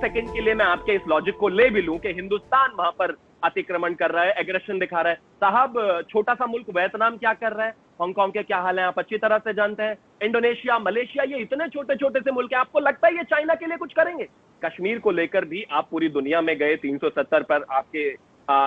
Second के लिए मैं आपके इस लॉजिक को ले भी लूं कि हिंदुस्तान वहां पर अतिक्रमण कर रहा है, एग्रेशन दिखा रहा है, साहब छोटा सा मुल्क वियतनाम क्या कर रहा है, हांगकांग के क्या हाल है आप अच्छी तरह से जानते हैं, इंडोनेशिया, मलेशिया, ये इतने छोटे छोटे से मुल्क है, आपको लगता है ये चाइना के लिए कुछ करेंगे? कश्मीर को लेकर भी आप पूरी दुनिया में गए, 370 पर आपके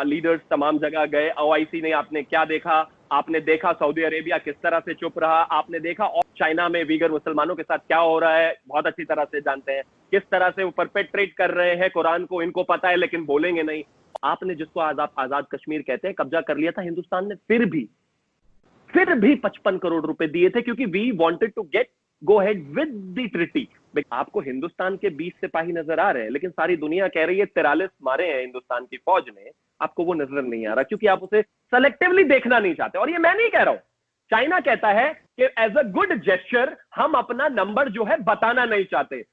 लीडर्स तमाम जगह गए, ओआईसी ने आपने क्या देखा? आपने देखा सऊदी अरेबिया किस तरह से चुप रहा, आपने देखा और चाइना में वीगर मुसलमानों के साथ क्या हो रहा है, बहुत अच्छी तरह से जानते हैं, किस तरह से वो परपेट्रेट कर रहे हैं कुरान को, इनको पता है लेकिन बोलेंगे नहीं। आपने जिसको आजाद कश्मीर कहते हैं कब्जा कर लिया था हिंदुस्तान ने, फिर भी 55 करोड़ रुपए दिए थे, क्योंकि we wanted to get go head with the treaty. आपको हिंदुस्तान के 20 सिपाही नजर आ रहे हैं, लेकिन सारी दुनिया कह रही है 43 मारे हैं हिंदुस्तान की फौज ने, आपको वो नजर नहीं आ रहा, क्योंकि आप उसे सेलेक्टिवली देखना नहीं चाहते। और ये मैं नहीं कह रहा हूं, चाइना कहता है कि एज अ गुड जेस्चर हम अपना नंबर जो है बताना नहीं चाहते,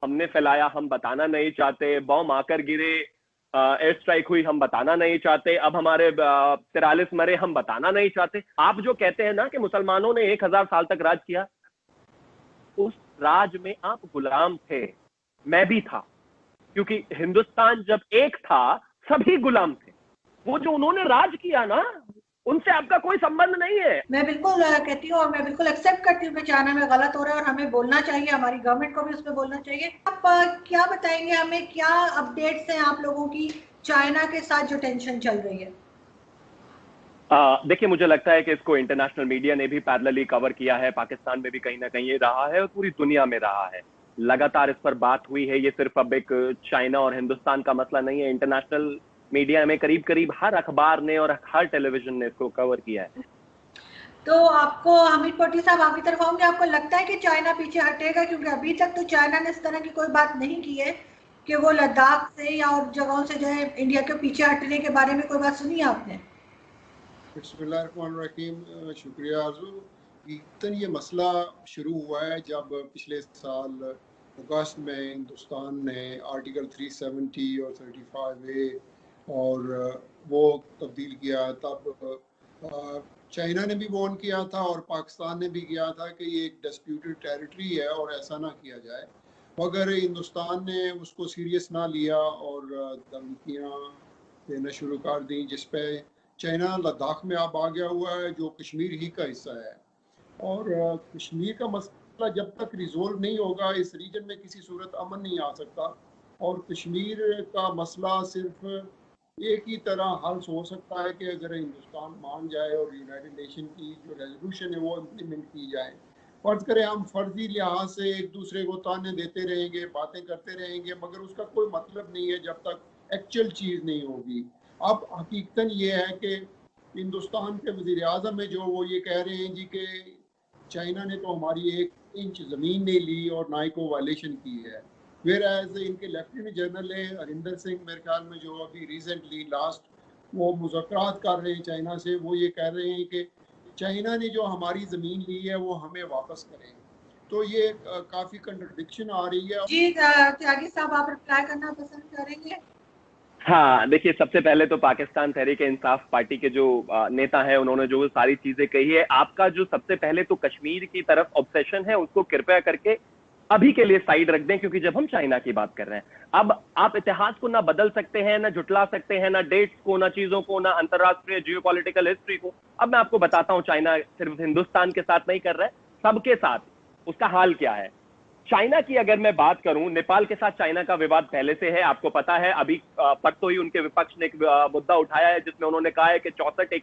हमने फैलाया हम बताना नहीं चाहते, बॉम्ब आकर गिरे, एयर स्ट्राइक हुई हम बताना नहीं चाहते, अब हमारे 43 मरे हम बताना नहीं चाहते। आप जो कहते हैं ना कि मुसलमानों ने 1000 साल तक राज किया, उस राज में आप गुलाम थे, मैं भी था, क्योंकि हिंदुस्तान जब एक था सभी गुलाम थे। वो जो उन्होंने राज किया ना, उनसे आपका कोई संबंध नहीं है। मैं बिल्कुल कहती हूँ और मैं बिल्कुल एक्सेप्ट करती हूँ कि चाइना में गलत हो रहा है और हमें बोलना चाहिए, हमारी गवर्नमेंट को भी उसमें बोलना चाहिए। आप क्या बताएंगे हमें, क्या अपडेट्स हैं आप लोगों की चाइना के साथ जो टेंशन चल रही है? देखिए, मुझे लगता है कि इसको इंटरनेशनल मीडिया ने भी पैरेलली कवर किया है, पाकिस्तान में भी कहीं ना कहीं ये रहा है और पूरी दुनिया में रहा है, लगातार इस पर बात हुई है। ये सिर्फ अब एक चाइना और हिंदुस्तान का मसला नहीं है, इंटरनेशनल मीडिया में करीब करीब हर अखबार ने और हर टेलीविजन ने इसको कवर किया है। तो आपको हमीद पटेल साहब आपकी तरफ आऊंगे, आपको लगता है कि चाइना पीछे हटेगा? क्योंकि अभी तक तो चाइना ने इस तरह की कोई बात नहीं की है कि वो लद्दाख से या और जगहों से जो है इंडिया के पीछे हटने के बारे में कोई बात सुनी है आपने? बिस्मिल्लाहिर्रहमानिर्रहीम, शुक्रिया आरज़ू। यकीनन ये मसला शुरू हुआ है जब पिछले साल अगस्त में हिंदुस्तान ने आर्टिकल 370 और 35A और वो तब्दील किया। तब चाइना ने भी वॉर्न किया था और पाकिस्तान ने भी किया था कि ये एक डिस्प्यूटेड टेरिटरी है और ऐसा ना किया जाए, मगर हिंदुस्तान ने उसको सीरियस ना लिया और धमकियाँ देना शुरू कर दी, जिस पे चाइना लद्दाख में अब आ गया हुआ है जो कश्मीर ही का हिस्सा है। और कश्मीर का मसला जब तक रिजोल्व नहीं होगा इस रीजन में किसी सूरत अमन नहीं आ सकता। और कश्मीर का मसला सिर्फ एक ही तरह हल हो सकता है कि अगर हिंदुस्तान मान जाए और यूनाइटेड नेशन की जो रेजोल्यूशन है वो इम्प्लीमेंट की जाए। फर्ज करें हम फर्जी लिहाज से एक दूसरे को ताने देते रहेंगे, बातें करते रहेंगे, मगर उसका कोई मतलब नहीं है जब तक एक्चुअल चीज़ नहीं होगी। अब हकीकतन ये है कि हिंदुस्तान के वज़ीर आज़म है जो वो ये कह रहे हैं जी कि चाइना ने तो हमारी 1 इंच ज़मीन नहीं ली और ना ही को वायलेशन की है। वेयर एज इनके लेफ्टिनेंट जनरल है हरिंदर सिंह, मेरे ख्याल में, जो अभी रिसेंटली लास्ट वो मुज़ाकरात कर रहे हैं चाइना से, वो ये कह रहे हैं कि चाइना ने जो हमारी ज़मीन ली है वो हमें वापस करें। तो ये काफ़ी कंट्रडिक्शन आ रही है। जी त्यागी साहब, आप रिप्लाई करना पसंद करेंगे? हाँ, देखिए, सबसे पहले तो पाकिस्तान तहरीक-ए-इंसाफ पार्टी के जो नेता हैं उन्होंने जो सारी चीजें कही है, आपका जो सबसे पहले तो कश्मीर की तरफ ऑब्सेशन है उसको कृपया करके अभी के लिए साइड रख दें, क्योंकि जब हम चाइना की बात कर रहे हैं, अब आप इतिहास को ना बदल सकते हैं, ना झुटला सकते हैं, ना डेट्स को, ना चीजों को, ना अंतरराष्ट्रीय जियोपॉलिटिकल हिस्ट्री को। अब मैं आपको बताता हूं, चाइना सिर्फ हिंदुस्तान के साथ नहीं कर रहा है, सबके साथ उसका हाल क्या है। चाइना की अगर मैं बात करूं, नेपाल के साथ चाइना का विवाद पहले से है, आपको पता है। अभी परसों ही उनके विपक्ष ने एक मुद्दा उठाया है जिसमें उन्होंने कहा है कि 64